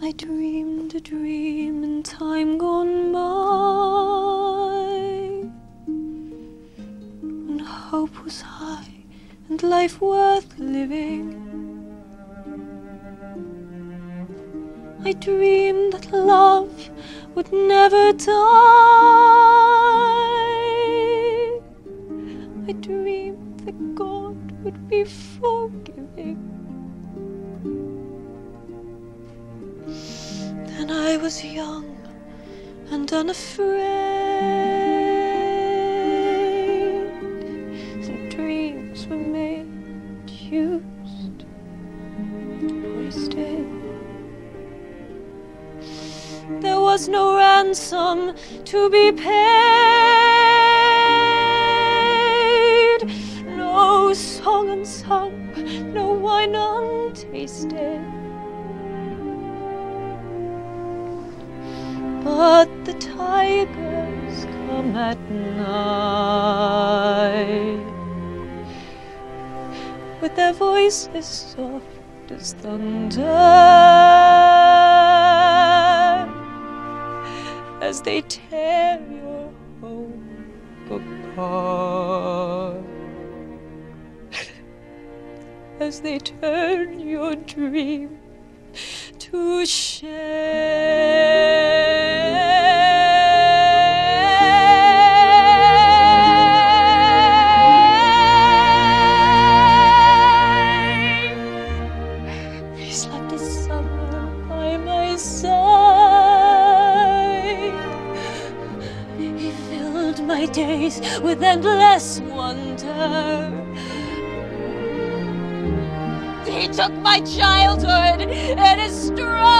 I dreamed a dream in time gone by, when hope was high and life worth living. I dreamed that love would never die. I dreamed that God would be forgiving. Then I was young and unafraid. The dreams were made, used, wasted. There was no ransom to be paid, no song unsung, no wine untasted. But the tigers come at night, with their voices soft as thunder, as they tear your hope apart, as they turn your dream to shame. He slept a summer by my side. He filled my days with endless wonder. He took my childhood in his stride,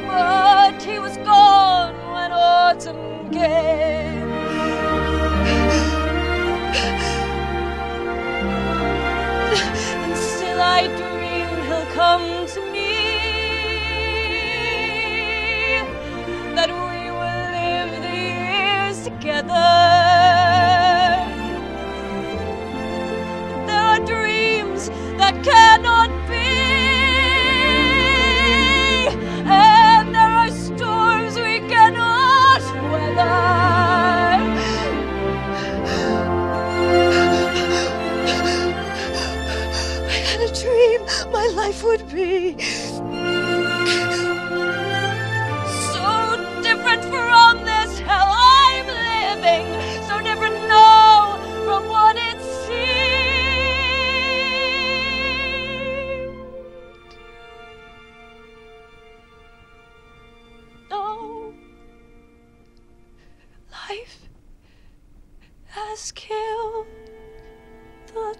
but he was gone when autumn came. And still I dream he'll come to me, that we will live the years together. That cannot be, and there are storms we cannot weather. I had a dream my life would be so different from this hell I'm living, so different now from what it seems. Life has killed the